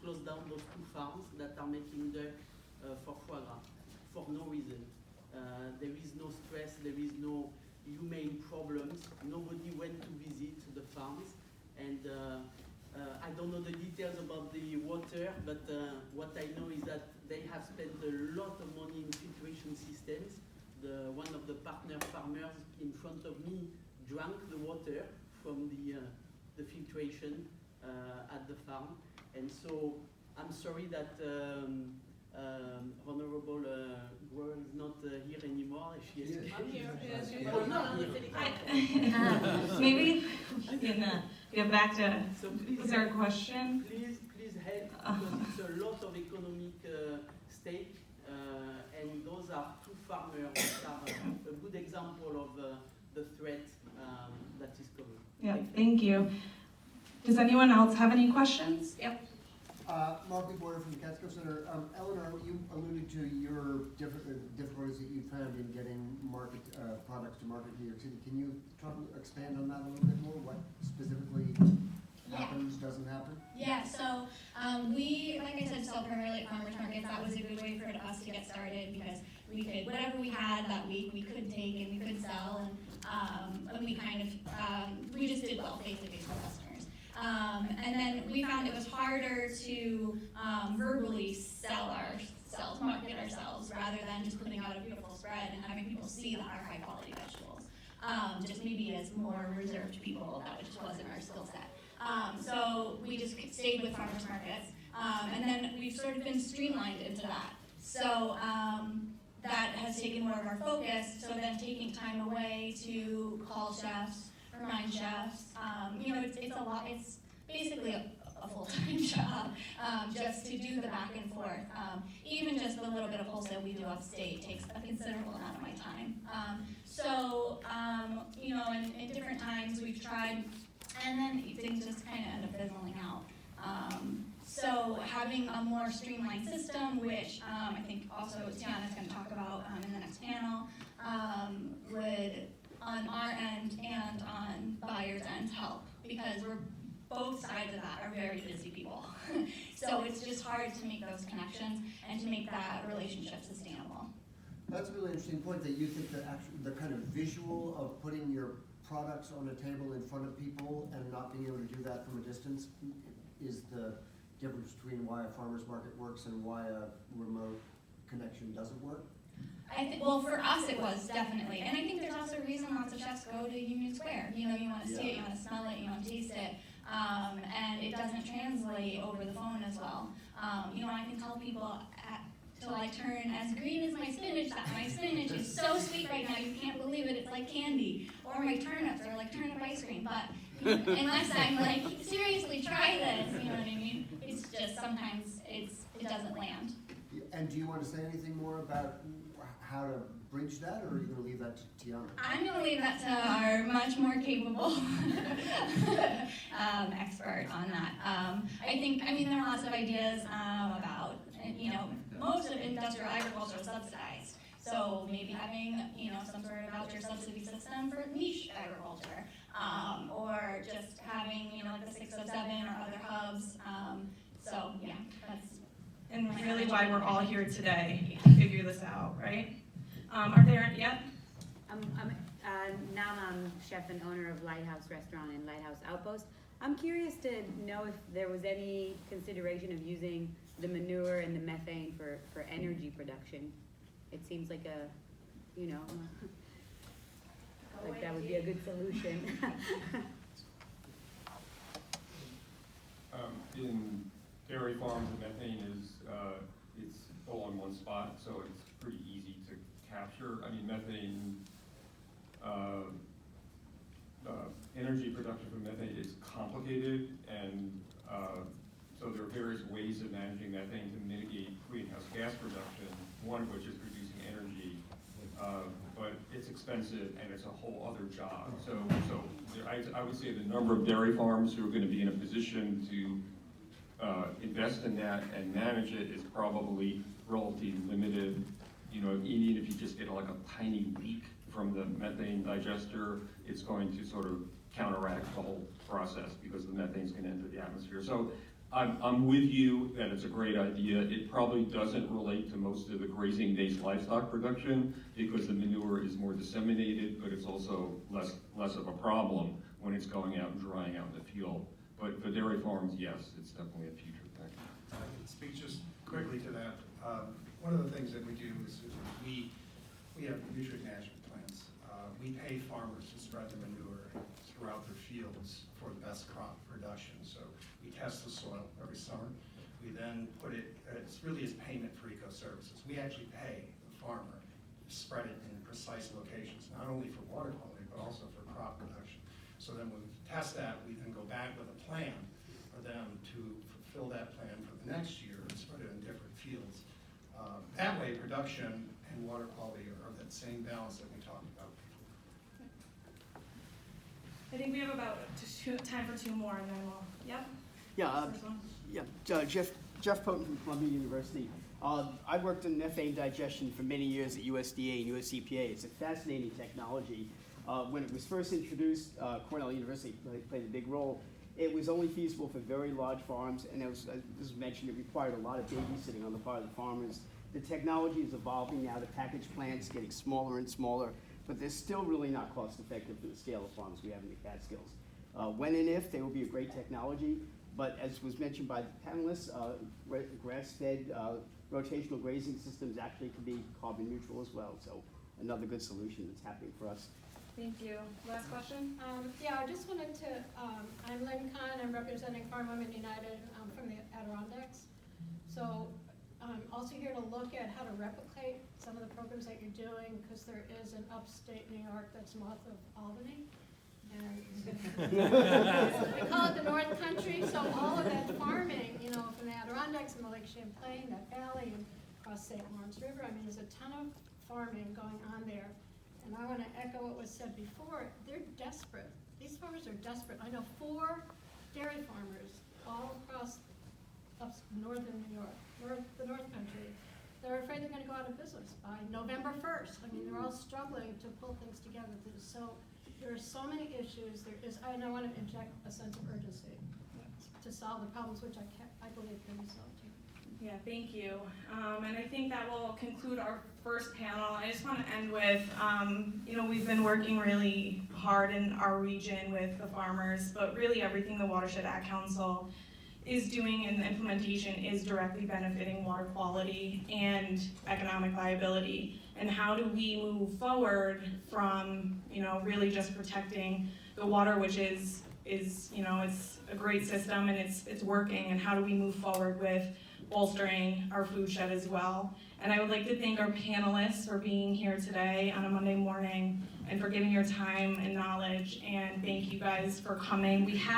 close down those 2 farms that are making duck for foie gras for no reason. There is no stress, there is no humane problems. Nobody went to visit the farms, and I don't know the details about the water, but what I know is that they have spent a lot of money in filtration systems. One of the partner farmers in front of me drank the water from the filtration at the farm, and so I'm sorry that Honorable Grower is not here anymore. She is here. Maybe we can get back to. So please, is there a question? Please help, because it's a lot of economic stake, and those are 2 farmers that are a good example of the threat that is coming. Yeah, thank you. Does anyone else have any questions? Yep. Mark Boyer from the Catskill Center. Eleanor, you alluded to your difficulties that you found in getting products to market in New York City. Can you expand on that a little bit more? What specifically happens, doesn't happen? Yeah, so we, like I said, sell primarily at farmers markets. That was a good way for us to get started, because we could, whatever we had that week, we could take and we could sell, and we kind of, we just did well face-to-face with customers. And then we found it was harder to verbally sell ourselves, market ourselves, rather than just putting out a beautiful spread and having people see that our high quality vegetables. Just maybe as more reserved people, that just wasn't our skill set. So we just stayed with farmers markets, and then we've sort of been streamlined into that. So that has taken more of our focus. So then taking time away to call chefs, remind chefs, it's a lot. It's basically a full-time job, just to do the back and forth. Even just the little bit of wholesale we do upstate takes a considerable amount of my time. In different times we've tried, and then things just kind of end up fizzling out. So having a more streamlined system, which I think also Tiana's going to talk about in the next panel, would, on our end and on buyer's end, help, because both sides of that are very busy people. So it's just hard to make those connections and to make that relationship sustainable. That's a really interesting point, that you think that the kind of visual of putting your products on a table in front of people and not being able to do that from a distance is the difference between why a farmer's market works and why a remote connection doesn't work? I think, well, for us it was definitely, and I think there's also a reason lots of chefs go to Union Square. You want to see it, you want to smell it, you want to taste it, and it doesn't translate over the phone as well. I can tell people till I turn as green as my spinach, that my spinach is so sweet right now, you can't believe it, it's like candy. Or my turnips are like turnip ice cream, but unless I'm like, seriously, try this, you know what I mean? It's just, sometimes it doesn't land. And do you want to say anything more about how to bridge that, or are you going to leave that to Tiana? I'm going to leave that to our much more capable expert on that. There are lots of ideas about, most of industrial agriculture is subsidized. So maybe having, some sort of voucher subsidy system for niche agriculture, or just having, the 607 or other hubs. That's. And really why we're all here today, to figure this out, right? Are there, yep? Now I'm chef and owner of Lighthouse Restaurant and Lighthouse Outpost. I'm curious to know if there was any consideration of using the manure and the methane for energy production. It seems like like that would be a good solution. In dairy farms, the methane is it's all in one spot, so it's pretty easy to capture. Methane, energy production from methane is complicated, and so there are various ways of managing methane to mitigate greenhouse gas production, one of which is producing energy, but it's expensive and it's a whole other job. So I would say the number of dairy farms who are going to be in a position to invest in that and manage it is probably relatively limited. Even if you just get like a tiny leak from the methane digester, it's going to sort of counteract the whole process because the methane is going to enter the atmosphere. So I'm with you that it's a great idea. It probably doesn't relate to most of the grazing-based livestock production because the manure is more disseminated, but it's also less of a problem when it's going out and drying out in the field. But for dairy farms, yes, it's definitely a future thing. I can speak just quickly to that. One of the things that we do is we have nutrient management plans. We pay farmers to spread the manure throughout their fields for the best crop production. So we test the soil every summer. We then put it, it's really is payment for eco services. We actually pay the farmer to spread it in precise locations, not only for water quality, but also for crop production. So then when we test that, we then go back with a plan for them to fulfill that plan for the next year and spread it in different fields. That way, production and water quality are that same balance that we talked about before. I think we have about time for two more, and then we'll, yep. Yeah, First one. Jeff Poten from Columbia University. I worked in methane digestion for many years at USDA and USEPA. It's a fascinating technology. When it was first introduced, Cornell University played a big role. It was only feasible for very large farms, and as was mentioned, it required a lot of babysitting on the part of the farmers. The technology is evolving now. The package plants getting smaller and smaller, but they're still really not cost effective for the scale of farms we have in the Catskills. When and if, they will be a great technology, but as was mentioned by the panelists, grass-fed rotational grazing systems actually can be carbon neutral as well, so another good solution that's happening for us. Thank you. Last question? Yeah, I just wanted to, I'm Lynn Kahn, I'm representing Farm Women United from the Adirondacks. So I'm also here to look at how to replicate some of the programs that you're doing, because there is an upstate New York that's north of Albany. And they call it the North Country, so all of that farming, you know, from the Adirondacks and the Lake Champlain, that valley, and across St. Lawrence River, I mean, there's a ton of farming going on there. And I want to echo what was said before, they're desperate. These farmers are desperate. I know 4 dairy farmers all across northern New York, the North Country. They're afraid they're going to go out of business by November 1st. I mean, they're all struggling to pull things together. So there are so many issues. And I want to inject a sense of urgency to solve the problems, which I believe can be solved here. Yeah, thank you. And I think that will conclude our first panel. I just want to end with, you know, we've been working really hard in our region with the farmers, but really everything the Watershed Ad Council is doing in the implementation is directly benefiting water quality and economic viability. And how do we move forward from, you know, really just protecting the water, which is you know, it's a great system and it's working, and how do we move forward with bolstering our food shed as well. And I would like to thank our panelists for being here today on a Monday morning and for giving your time and knowledge, and thank you guys for coming. We have